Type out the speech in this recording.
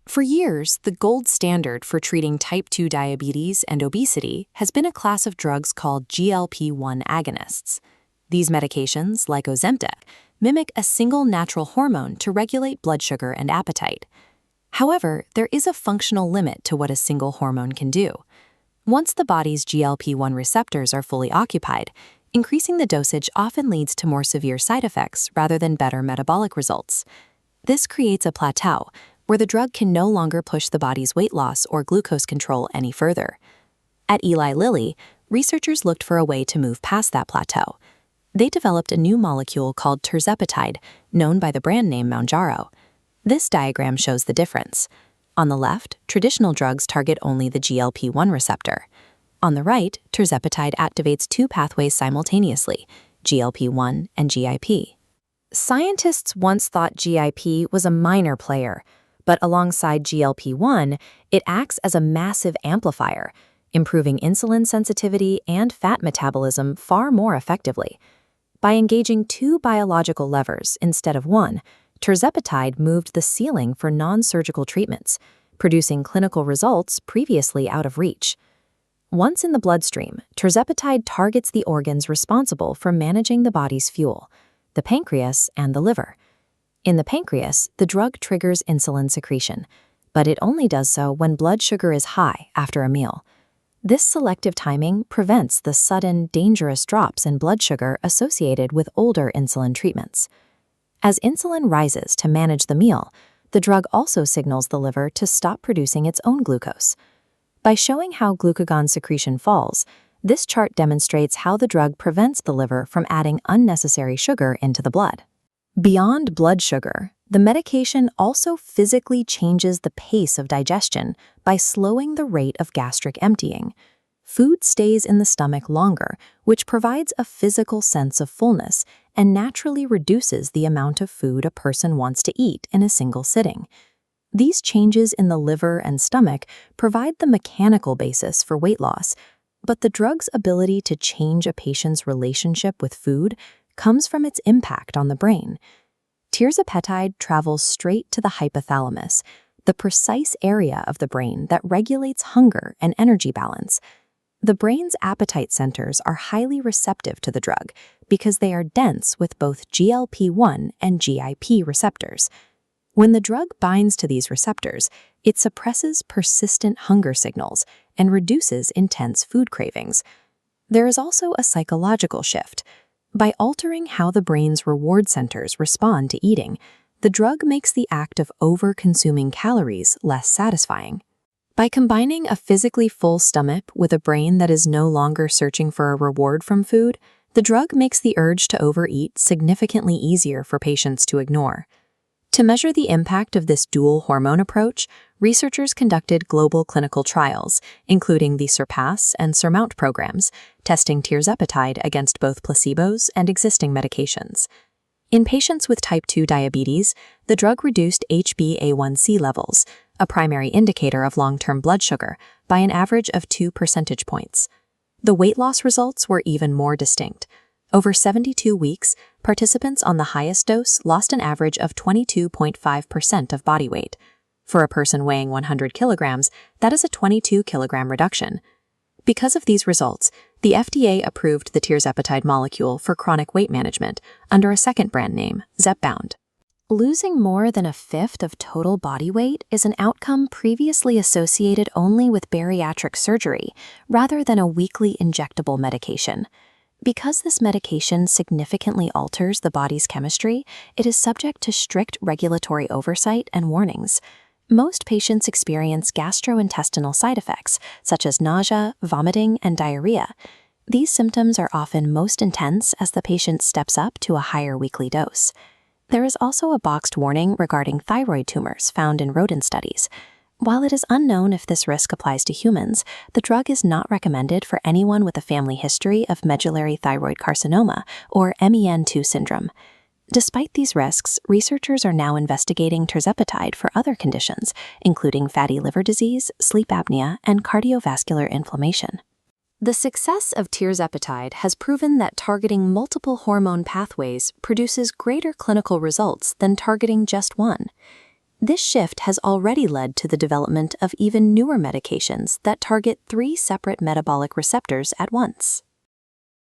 For years, the gold standard for treating type 2 diabetes and obesity has been a class of drugs called GLP-1 agonists. These medications, like Ozempic, mimic a single natural hormone to regulate blood sugar and appetite. However, there is a functional limit to what a single hormone can do. Once the body's GLP-1 receptors are fully occupied, increasing the dosage often leads to more severe side effects rather than better metabolic results. This creates a plateau, where the drug can no longer push the body's weight loss or glucose control any further. At Eli Lilly, researchers looked for a way to move past that plateau. They developed a new molecule called Tirzepatide, known by the brand name Mounjaro. This diagram shows the difference. On the left, traditional drugs target only the GLP-1 receptor. On the right, Tirzepatide activates two pathways simultaneously, GLP-1 and GIP. Scientists once thought GIP was a minor player, but alongside GLP-1, it acts as a massive amplifier, improving insulin sensitivity and fat metabolism far more effectively. By engaging two biological levers instead of one, Tirzepatide moved the ceiling for non-surgical treatments, producing clinical results previously out of reach. Once in the bloodstream, Tirzepatide targets the organs responsible for managing the body's fuel, the pancreas and the liver. In the pancreas, the drug triggers insulin secretion, but it only does so when blood sugar is high after a meal. This selective timing prevents the sudden, dangerous drops in blood sugar associated with older insulin treatments. As insulin rises to manage the meal, the drug also signals the liver to stop producing its own glucose. By showing how glucagon secretion falls, this chart demonstrates how the drug prevents the liver from adding unnecessary sugar into the blood. Beyond blood sugar, the medication also physically changes the pace of digestion by slowing the rate of gastric emptying. Food stays in the stomach longer, which provides a physical sense of fullness and naturally reduces the amount of food a person wants to eat in a single sitting. These changes in the liver and stomach provide the mechanical basis for weight loss, but the drug's ability to change a patient's relationship with food comes from its impact on the brain. Tirzepatide travels straight to the hypothalamus, the precise area of the brain that regulates hunger and energy balance. The brain's appetite centers are highly receptive to the drug because they are dense with both GLP-1 and GIP receptors. When the drug binds to these receptors, it suppresses persistent hunger signals and reduces intense food cravings. There is also a psychological shift. By altering how the brain's reward centers respond to eating, the drug makes the act of over-consuming calories less satisfying. By combining a physically full stomach with a brain that is no longer searching for a reward from food, the drug makes the urge to overeat significantly easier for patients to ignore. To measure the impact of this dual hormone approach, researchers conducted global clinical trials, including the SURPASS and SURMOUNT programs, testing Tirzepatide against both placebos and existing medications. In patients with type 2 diabetes, the drug reduced HbA1c levels, a primary indicator of long-term blood sugar, by an average of 2 percentage points. The weight loss results were even more distinct. Over 72 weeks, participants on the highest dose lost an average of 22.5% of body weight. For a person weighing 100 kilograms, that is a 22-kilogram reduction. Because of these results, the FDA approved the Tirzepatide molecule for chronic weight management under a second brand name, Zepbound. Losing more than a fifth of total body weight is an outcome previously associated only with bariatric surgery, rather than a weekly injectable medication. Because this medication significantly alters the body's chemistry, it is subject to strict regulatory oversight and warnings. Most patients experience gastrointestinal side effects, such as nausea, vomiting, and diarrhea. These symptoms are often most intense as the patient steps up to a higher weekly dose. There is also a boxed warning regarding thyroid tumors found in rodent studies. While it is unknown if this risk applies to humans, the drug is not recommended for anyone with a family history of medullary thyroid carcinoma, or MEN2 syndrome. Despite these risks, researchers are now investigating Tirzepatide for other conditions, including fatty liver disease, sleep apnea, and cardiovascular inflammation. The success of Tirzepatide has proven that targeting multiple hormone pathways produces greater clinical results than targeting just one. This shift has already led to the development of even newer medications that target 3 separate metabolic receptors at once.